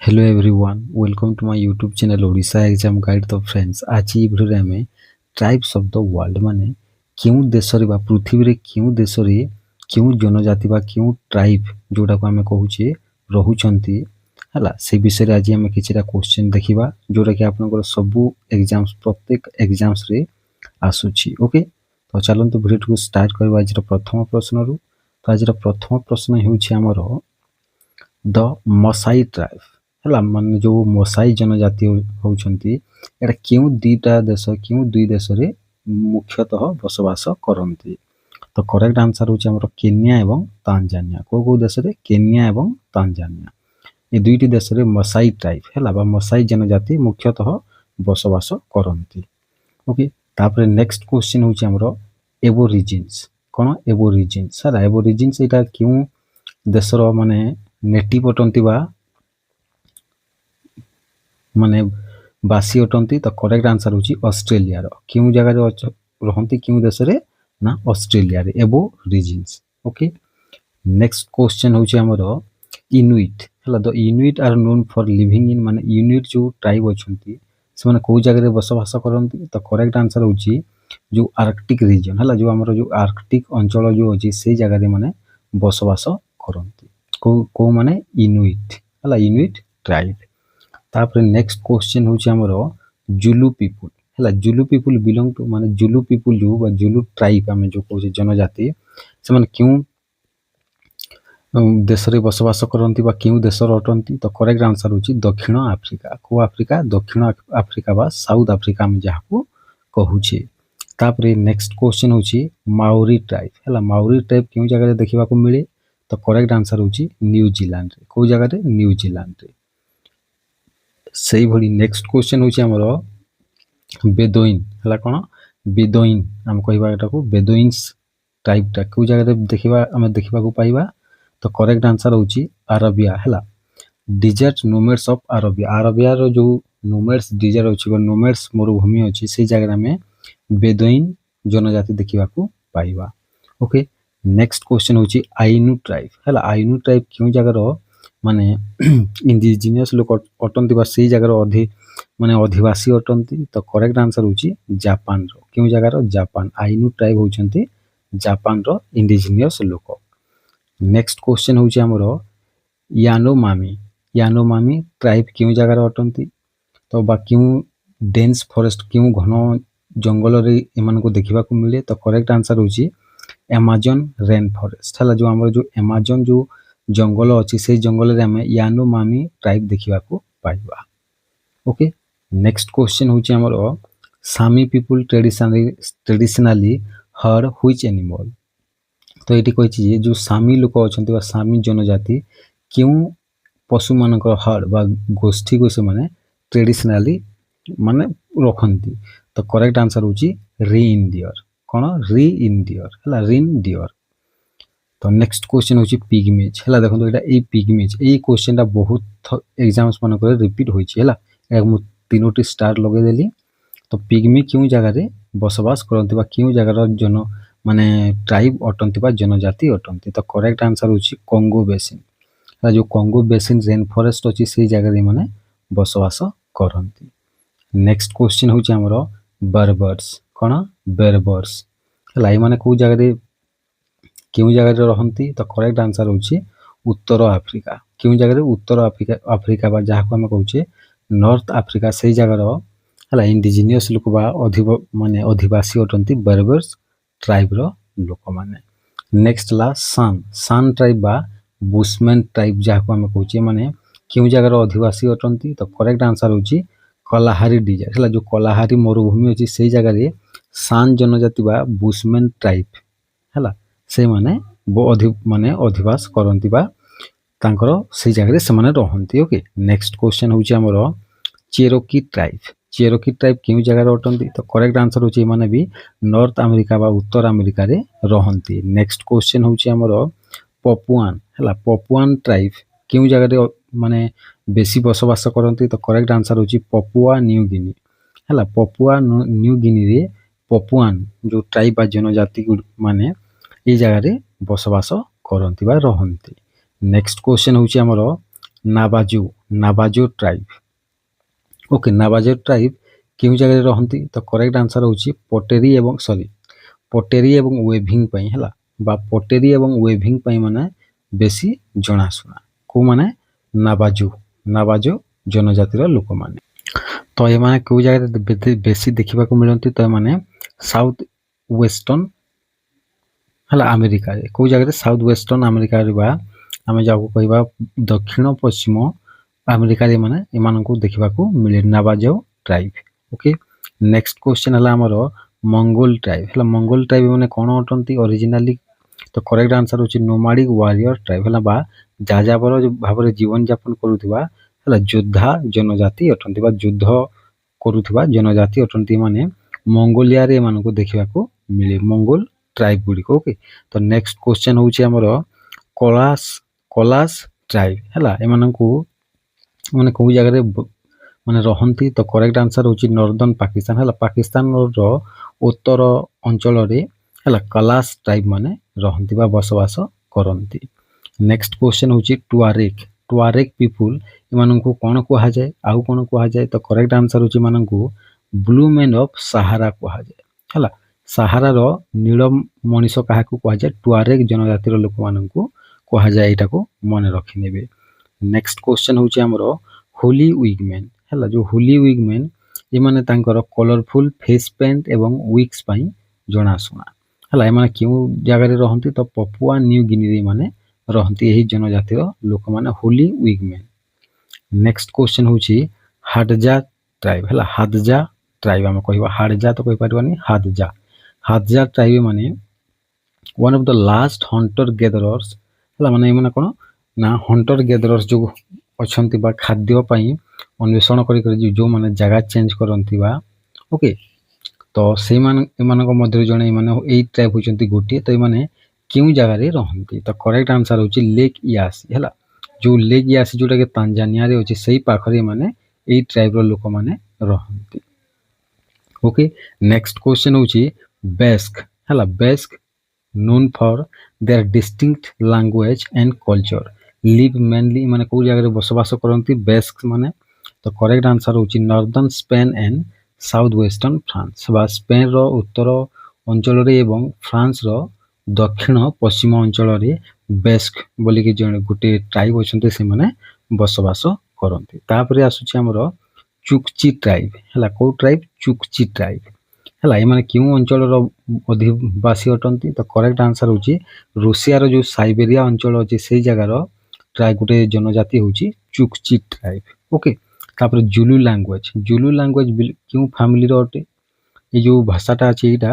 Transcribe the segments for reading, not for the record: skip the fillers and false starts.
Hello everyone welcome to my YouTube channel Odisha exam guide. तो friends आज ये video आम ट्राइब्स ऑफ द वर्ल्ड माने क्यों देश रे बा पृथ्वी रे क्यों देश रे क्यों जनजाति बा क्यों ट्राइब जोटा को आमे कहूचे रहुचंती हला से विषय रे आज आमे किछिटा क्वेश्चन देखिबा जोटा कि आपनकर सब एग्जाम्स प्रत्येक एग्जाम्स रे आसुची। ओके तो चलंतु वीडियो को स्टार्ट करबा। आज प्रथम प्रश्न रु तो आज प्रथम प्रश्न हेउची हमर द मसाई ट्राइब हला माने जो मसाई जनजाति होउछंती एटा क्यों दीटा देश क्यों दुई देश रे मुख्यतः बसवास करंती। तो करेक्ट आंसर होची हमर केन्या एवं तांजानिया। को देश रे केन्या एवं तांजानिया ए दुईटी देश रे मसाई ट्राइब हला बा मसाई जनजाति मुख्यतः बसवास करंती। ओके तापर नेक्स्ट क्वेश्चन होची हमर एबोरिजिन्स कोन एबोरिजिन्स हला एबोरिजिन्स एटा क्यों देशर माने नेटिव अटंती बा माने बासी अटंती। तो करेक्ट आंसर होची ऑस्ट्रेलिया रो क्यों जगह रे रहंती क्यों देश रे ना ऑस्ट्रेलिया रे एबोरिजिन्स। ओके नेक्स्ट क्वेश्चन होची हमर इनुइट हला the Inuit are known for living in माने इनुइट जो ट्राइब अछंती से माने को जगह रे बसवास करंती। तो करेक्ट आंसर होची जो आर्कटिक रीजन हला जो हमर जो आर्कटिक अंचल जो अछि से जगह रे माने बसवास करंती को माने इनुइट हला इनुइट ट्राइब। तापर नेक्स्ट क्वेश्चन होची हमर जुलु पीपल हला जुलु पीपल बिलोंग टू माने जुलु पीपल जो बा जुलु ट्राइब हम जो कहू जनजाति से माने क्यों देश रे बसवास करंती बा क्यों देश रटंती। तो करेक्ट आंसर होची दक्षिण अफ्रीका को अफ्रीका दक्षिण अफ्रीका बा साउथ अफ्रीका में जहा को कहूची। तापर नेक्स्ट क्वेश्चन होची माओरी ट्राइब हला माओरी ट्राइब क्यों जगह रे देखिबा को मिले। तो करेक्ट आंसर होची न्यूजीलैंड रे को जगह रे न्यूजीलैंड रे सही भली। नेक्स्ट क्वेश्चन होची हमर बेदोइन हला कोन बेदोइन हम कहबा एटा को बेदोइन्स टाइप टा को जगह रे देखिबा हम देखिबा को पाइबा। तो करेक्ट आंसर होची अरबिया हला desert nomads of Arabia Arabia रो जो नोमैड्स डिजर्ट होची नोमैड्स मरुभूमि होची से जगह में बेदोइन जनजाति देखिबा को पाइबा। ओके नेक्स्ट क्वेश्चन होची आइनू ट्राइब हला आइनू ट्राइब क्यों जगह रो माने इंडिजिनियस लोक अटंती बा से जगह रो माने अधिवासी अटंती। तो करेक्ट आंसर होची जापान रो क्यों जगह रो जापान आइनू ट्राइब होचंती जापान रो इंडिजिनियस लोक। नेक्स्ट क्वेश्चन होची हमर यानोमामी ट्राइब क्यों जगह रो अटंती। तो बा क्यों डेंस फॉरेस्ट क्यों घन जंगल रे एमान को देखिबा को मिले। तो करेक्ट आंसर होची अमेज़न रेन फॉरेस्ट हला जो हमर जो अमेज़न जो जंगल अछि से जंगल रे हमें यानोमामी ट्राइब देखिबा को पाइबा। ओके नेक्स्ट क्वेश्चन होची हमर Sami people traditionally herd which animal. तो एटी कहै छी जो सामी लोक अछंती बा सामी जनजाति क्यों पशु मानकर हर्ड बा गोष्ठी को से माने ट्रेडिशनली माने रखंती। तो करेक्ट आंसर होची रीइंडियर कोन रीइंडियर हला रीइंडियर। तो नेक्स्ट क्वेश्चन होची पिगमीज हला देखो एटा ए पिगमीज ए क्वेश्चन ता बहुत एग्जाम्स मन करे रिपीट होई छी हला एक मु तीनोटी स्टार लगे देली। तो पिगमी क्यों जगह रे बसवास करंती बा क्यों जगह रो जन माने ट्राइब अटंती बा जनजाति अटंती। तो करेक्ट आंसर होची कोंगो बेसिन हला जो कोंगो बेसिन रेन फॉरेस्ट अछि से जगह रे माने बसवास करंती। नेक्स्ट क्वेश्चन होची हमरो बर्बर्स कोन बर्बर्स हला माने को जगह रे क्यों जगह रे रहंती। तो करेक्ट आंसर होची उत्तर अफ्रीका क्यों जगह रे उत्तर अफ्रीका बा जहा को हम कहूचे नॉर्थ अफ्रीका से जगह रो हला इंडिजिनियस लोक बा माने अधिवासी अटंती बर्बर्स ट्राइब रो लोक माने। नेक्स्ट ला सान ट्राइब बा बुशमैन ट्राइब जहा को हम कहूचे माने क्यों जगह रो अधिवासी अटंती। तो करेक्ट आंसर होची कलाहारी डिजर्ट हला जो कलाहारी मरुभूमि अछि से जगह रे सान जनजाति बा बुशमैन ट्राइब हला से माने माने अधिवास करंती बा तांकर से जगह रे से माने रहंती। ओके नेक्स्ट क्वेश्चन होची हमर चेरोकी ट्राइब क्यों जगह रे अटंती। तो करेक्ट आंसर होची माने भी नॉर्थ अमेरिका बा उत्तर अमेरिका रे रहंती। नेक्स्ट क्वेश्चन होची हमर पपुआन हला पपुआन ट्राइब क्यों जगह रे माने बेसी बसवास करंती। तो करेक्ट आंसर होची पपुआ न्यू गिनी हला पपुआ न्यू गिनी रे पपुआन जो ट्राइब बा जनजाति माने ए जगह रे बसवास करंती बा रहंती। नेक्स्ट क्वेश्चन होची हमर ନାବାଜୋ ଟ୍ରାଇବ୍। ଓକେ, ନାବାଜୋ ଟ୍ରାଇବ୍ କେଉଁ ଜାଗାରେ ରହନ୍ତି? ତ କରେକ୍ଟ ଆନ୍ସର ହେଉଛି ପଟେରୀ ଏବଂ ୱେଭିଂ ପାଇଁ ହେଲା, ବା ପଟେରୀ ଏବଂ ୱେଭିଂ ପାଇଁ ମାନେ ବେଶୀ ଜଣାଶୁଣା। କୋଉମାନେ? ନାବାଜୋ ଜନଜାତିର ଲୋକମାନେ। ତ ଏମାନେ କେଉଁ ଜାଗାରେ ବେଶୀ ଦେଖିବାକୁ ମିଳନ୍ତି? ତ ଏମାନେ ସାଉଥ ୱେଷ୍ଟର୍ଣ୍ଣ ହେଲା ଆମେରିକାରେ। କେଉଁ ଜାଗାରେ? ସାଉଥ ୱେଷ୍ଟର୍ଣ୍ଣ ଆମେରିକାରେ, ବା ଆମେ ଯାହାକୁ କହିବା ଦକ୍ଷିଣ ପଶ୍ଚିମ ଆମେରିକାରେ ଏମାନଙ୍କୁ ଦେଖିବାକୁ ମିଳେ ନାବାଜୋ ଟ୍ରାଇବ୍। ଓକେ, ନେକ୍ସଟ କ୍ୱେଶ୍ଚନ ହେଲା ଆମର ମଙ୍ଗୋଲ ଟ୍ରାଇବ୍ ହେଲା। ମଙ୍ଗୋଲ ଟ୍ରାଇବ୍ ମାନେ କ'ଣ ଅଟନ୍ତି ଅରିଜିନାଲି? ତ କରେକ୍ଟ ଆନ୍ସର ହେଉଛି ନୋମାଡିକ ୱାରିୟର ଟ୍ରାଇବ୍ ହେଲା, ବା ଯାଯାବର ଭାବରେ ଜୀବନଯାପନ କରୁଥିବା ହେଲା ଯୋଦ୍ଧା ଜନଜାତି ଅଟନ୍ତି, ବା ଯୁଦ୍ଧ କରୁଥିବା ଜନଜାତି ଅଟନ୍ତି। ମାନେ ମଙ୍ଗୋଲିଆରେ ଏମାନଙ୍କୁ ଦେଖିବାକୁ ମିଳେ ମଙ୍ଗୋଲ ଟ୍ରାଇବ୍ ଗୁଡ଼ିକ। ଓକେ, ତ ନେକ୍ସଟ କ୍ୱେଶ୍ଚନ ହେଉଛି ଆମର କଲାସ ଟ୍ରାଇବ୍ ହେଲା। ଏମାନଙ୍କୁ ମାନେ କେଉଁ ଜାଗାରେ ରହନ୍ତି? ତ କରେକ୍ଟ ଆନ୍ସର ହେଉଛି ନର୍ଦର୍ନ ପାକିସ୍ତାନ ହେଲା। ପାକିସ୍ତାନର ଉତ୍ତର ଅଞ୍ଚଳରେ ହେଲା କଲାସ ଟ୍ରାଇବ୍ ମାନେ ରହନ୍ତି ବା ବସବାସ କରନ୍ତି। ନେକ୍ସଟ କ୍ୱେଶ୍ଚନ ହେଉଛି ଟୁଆରେଗ ପିପୁଲ ଏମାନଙ୍କୁ କ'ଣ କୁହାଯାଏ? ଆଉ କ'ଣ କୁହାଯାଏ? ତ କରେକ୍ଟ ଆନ୍ସର ହେଉଛି ଏମାନଙ୍କୁ ବ୍ଲୁ ମେନ୍ ଅଫ୍ ସାହାରା କୁହାଯାଏ ହେଲା। ସାହାରାର ନୀଳ ମଣିଷ କାହାକୁ କୁହାଯାଏ? ଟୁଆରେଗ ଜନଜାତିର ଲୋକମାନଙ୍କୁ କୁହାଯାଏ। ଏଇଟାକୁ ମନେ ରଖିନେବେ। ନେକ୍ସଟ କ୍ୱେଶ୍ଚନ ହେଉଛି ଆମର ହୋଲି ୱିଗମେନ୍ ହେଲା। ଯେଉଁ ହୋଲି ୱିଗମେନ୍ ଏମାନେ ତାଙ୍କର କଲରଫୁଲ ଫେସ୍ ପେଣ୍ଟ ଏବଂ ୱିଗ୍ସ ପାଇଁ ଜଣାଶୁଣା ହେଲା। ଏମାନେ କେଉଁ ଜାଗାରେ ରହନ୍ତି? ତ ପପୁଆ ନ୍ୟୁ ଗିନିରେ ଏମାନେ ରହନ୍ତି, ଏହି ଜନଜାତିର ଲୋକମାନେ ହୋଲି ୱିଗମେନ୍। ନେକ୍ସଟ କ୍ୱେଶ୍ଚନ ହେଉଛି ହାଡଜା ଟ୍ରାଇବ୍ ହେଲା। ହାଦଜା ଟ୍ରାଇବ୍ ଆମେ କହିବା, ହାଡଜା ତ କହିପାରିବାନି, ହାଦଜା ଟ୍ରାଇବ୍ ମାନେ one of the last hunter gatherers ହେଲା। ମାନେ ଏମାନେ କ'ଣ ନା ହଣ୍ଟର ଗେଦରର୍ସ ଯେଉଁ ଅଛନ୍ତି ବା ଖାଦ୍ୟ ପାଇଁ ଅନ୍ୱେଷଣ କରି ଯେଉଁମାନେ ଜାଗା ଚେଞ୍ଜ କରନ୍ତି ବା ଓକେ, ତ ଏମାନଙ୍କ ମଧ୍ୟରୁ ଜଣେ ଏଇ ଟ୍ରାଇବ୍ ହେଉଛନ୍ତି ଗୋଟିଏ। ତ ଏମାନେ କେଉଁ ଜାଗାରେ ରହନ୍ତି? ତ କରେକ୍ଟ ଆନ୍ସର ହେଉଛି ଲେକ୍ ଇୟାସି ହେଲା। ଯେଉଁ ଲେକ୍ ଇୟାସି ଯେଉଁଟାକି ତାଞ୍ଜାନିଆରେ ଅଛି, ସେଇ ପାଖରେ ଏମାନେ ଏଇ ଟ୍ରାଇବ୍ର ଲୋକମାନେ ରହନ୍ତି। ଓକେ, ନେକ୍ସଟ କ୍ୱେଶ୍ଚନ ହେଉଛି ବେସ୍କ ହେଲା। ବେସ୍କ known for their distinct language and culture live mainly ମାନେ କେଉଁ ଜାଗାରେ ବସବାସ କରନ୍ତି ବେସ୍କ ମାନେ? ତ କରେକ୍ଟ ଆନ୍ସର ହେଉଛି northern Spain and south western France, ବା ସ୍ପେନ୍ର ଉତ୍ତର ଅଞ୍ଚଳରେ ଏବଂ ଫ୍ରାନ୍ସର ଦକ୍ଷିଣ ପଶ୍ଚିମ ଅଞ୍ଚଳରେ ବେସ୍କ ବୋଲିକି ଜଣେ ଗୋଟିଏ ଟ୍ରାଇବ୍ ଅଛନ୍ତି, ସେମାନେ ବସବାସ କରନ୍ତି। ତାପରେ ଆସୁଛି ଆମର ଚୁକ୍ଚି ଟ୍ରାଇବ୍ ହେଲା। କେଉଁ ଟ୍ରାଇବ୍? ଚୁକ୍ଚି ଟ୍ରାଇବ୍ ହେଲା। ଏମାନେ କେଉଁ ଅଞ୍ଚଳର ଅଧିବାସୀ ଅଟନ୍ତି? ତ କରେକ୍ଟ ଆନ୍ସର ହେଉଛି ରୁଷିଆର ଯେଉଁ ସାଇବେରିଆ ଅଞ୍ଚଳ ଅଛି, ସେଇ ଜାଗାର ଗୋଟେ ଜନଜାତି ହେଉଛି ଚୁକ୍ଚି ଟ୍ରାଇବ୍। ଓକେ, ତାପରେ ଜୁଲୁ ଲାଙ୍ଗୁଏଜ କେଉଁ ଫ୍ୟାମିଲିର ଅଟେ? ଏଇ ଯେଉଁ ଭାଷାଟା ଅଛି ଏଇଟା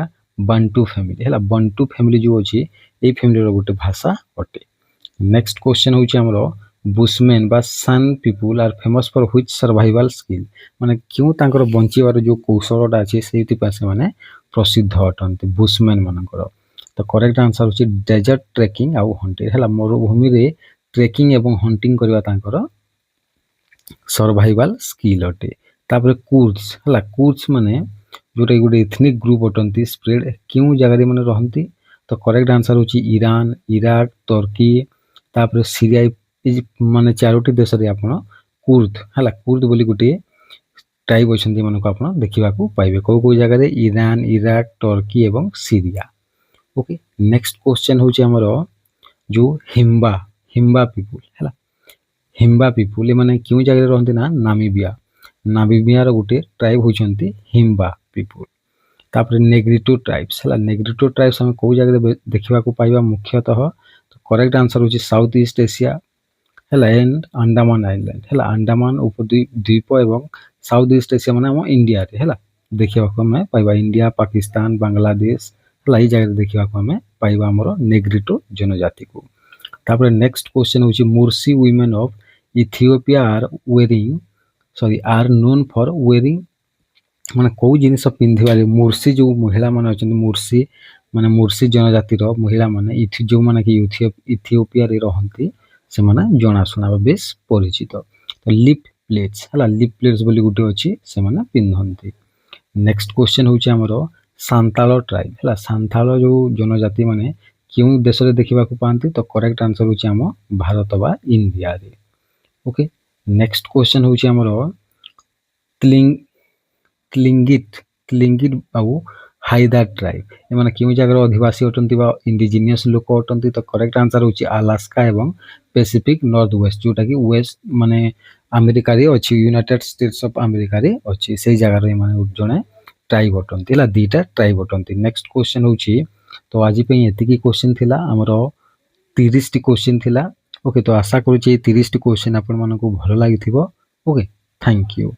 ବାଣ୍ଟୁ ଫ୍ୟାମିଲି ହେଲା। ବାଣ୍ଟୁ ଫ୍ୟାମିଲି ଯେଉଁ ଅଛି, ଏଇ ଫ୍ୟାମିଲିର ଗୋଟେ ଭାଷା ଅଟେ। ନେକ୍ସଟ କ୍ୱେଶ୍ଚନ ହେଉଛି ଆମର ବୁସମେନ୍ ବା San people are famous for which survival skill ମାନେ କେଉଁ ତାଙ୍କର ବଞ୍ଚିବାର ଯେଉଁ କୌଶଳଟା ଅଛି, ସେଇଥିପାଇଁ ସେମାନେ ପ୍ରସିଦ୍ଧ ଅଟନ୍ତି ବୁସମେନ୍ ମାନଙ୍କର। ତ କରେକ୍ଟ ଆନ୍ସର ହେଉଛି ଡେଜର୍ଟ ଟ୍ରେକିଂ ଆଉ ହଣ୍ଟିଂ ହେଲା। ମରୁଭୂମିରେ ଟ୍ରେକିଂ ଏବଂ ହଣ୍ଟିଂ କରିବା ତାଙ୍କର ସର୍ଭାଇଭାଲ ସ୍କିଲ୍ ଅଟେ। ତାପରେ କୁର୍ଦ୍ସ ହେଲା। କୁର୍ଦ୍ସ ମାନେ ଯେଉଁଟାକି ଗୋଟେ ଏଥନିକ ଗ୍ରୁପ ଅଟନ୍ତି, ସ୍ପ୍ରେଡ କେଉଁ ଜାଗାରେ ମାନେ ରହନ୍ତି? ତ କରେକ୍ଟ ଆନ୍ସର ହେଉଛି ଇରାନ, ଇରାକ, ତର୍କି, ତାପରେ ସିରିଆ, ମାନେ ଚାରୋଟି ଦେଶରେ ଆପଣ କୁର୍ଦ ହେଲା, କୁର୍ଦ ବୋଲି ଗୋଟିଏ ଟ୍ରାଇବ୍ ଅଛନ୍ତି, ଏମାନଙ୍କୁ ଆପଣ ଦେଖିବାକୁ ପାଇବେ। କେଉଁ ଜାଗାରେ? ଇରାନ, ଇରାକ, ଟର୍କି ଏବଂ ସିରିଆ। ଓକେ, ନେକ୍ସଟ କ୍ୱେଶ୍ଚନ ହେଉଛି ଆମର ଯେଉଁ ହିମ୍ବା ପିପୁଲ ହେଲା। ହିମ୍ବା ପିପୁଲ ଏମାନେ କେଉଁ ଜାଗାରେ ରହନ୍ତି? ନା ନାମିବିଆର ଗୋଟେ ଟ୍ରାଇବ୍ ହେଉଛନ୍ତି ହିମ୍ବା ପିପୁଲ। ତାପରେ ନେଗ୍ରିଟୋ ଟ୍ରାଇବ୍ସ ହେଲା। ନେଗ୍ରିଟୋ ଟ୍ରାଇବ୍ସ ଆମେ କେଉଁ ଜାଗାରେ ଦେଖିବାକୁ ପାଇବା ମୁଖ୍ୟତଃ? ତ କରେକ୍ଟ ଆନ୍ସର ହେଉଛି ସାଉଥ ଇଷ୍ଟ ଏସିଆ ହେଲା, ଏଣ୍ଡ ଆଣ୍ଡାମାନ ଆଇଲ୍ୟାଣ୍ଡ ହେଲା। ଆଣ୍ଡାମାନ ଉପଦ୍ୱୀପ ଏବଂ ସାଉଥ ଇଷ୍ଟ ଏସିଆ ମାନେ ଆମ ଇଣ୍ଡିଆରେ ହେଲା ଦେଖିବାକୁ ଆମେ ପାଇବା। ଇଣ୍ଡିଆ, ପାକିସ୍ତାନ, ବାଂଲାଦେଶ ହେଲା, ଏଇ ଜାଗାରେ ଦେଖିବାକୁ ଆମେ ପାଇବା ଆମର ନେଗ୍ରିଟୋ ଜନଜାତିକୁ। ତାପରେ ନେକ୍ସଟ କ୍ୱେଶ୍ଚନ ହେଉଛି Mursi women of Ethiopia are known for wearing ମାନେ କେଉଁ ଜିନିଷ ପିନ୍ଧିବାରେ? ମୁର୍ସି ଯେଉଁ ମହିଳାମାନେ ଅଛନ୍ତି, ମୁର୍ସି ଜନଜାତିର ମହିଳାମାନେ ଯେଉଁମାନେ କି ଇଥିଓପିଆରେ ରହନ୍ତି, ସେମାନେ ଜଣାଶୁଣା ବା ବେଶ ପରିଚିତ। ତ ଲିପ୍ ପ୍ଲେଟ୍ସ ହେଲା, ଲିପ୍ ପ୍ଲେଟ୍ସ ବୋଲି ଗୋଟେ ଅଛି, ସେମାନେ ପିନ୍ଧନ୍ତି। ନେକ୍ସଟ କ୍ୱେଶ୍ଚନ ହେଉଛି ଆମର ସାନ୍ତାଳ ଟ୍ରାଇବ୍ ହେଲା। ସାନ୍ତାଳ ଯେଉଁ ଜନଜାତି ମାନେ କେଉଁ ଦେଶରେ ଦେଖିବାକୁ ପାଆନ୍ତି? ତ କରେକ୍ଟ ଆନ୍ସର ହେଉଛି ଆମ ଭାରତ ବା ଇଣ୍ଡିଆରେ। ଓକେ, नेक्स्ट क्वेश्चन हूँ आमर क्लिंगिट आउ हाइदा ट्राइब एमाने क्यों जगह अधिवासी अटंती बा इंडिजिनियस लोक अटंती तो करेक्ट आंसर होची अलास्का एवं पैसिफिक नॉर्थ वेस्ट जोटा कि वेस्ट माने अमेरिका रे अछि यूनाइटेड स्टेट्स ऑफ अमेरिका रे अछि सेही जगह रे माने जणे ट्राइब अटंती ला दीटा ट्राइब अटंती नेक्स्ट क्वेश्चन होची तो आज पे एतिकी क्वेश्चन थिला हमरो 30 टी क्वेश्चन थिला ओके तो आशा करूची 30 टी क्वेश्चन आपण मानको भलो लागिथिबो ओके थैंक यू।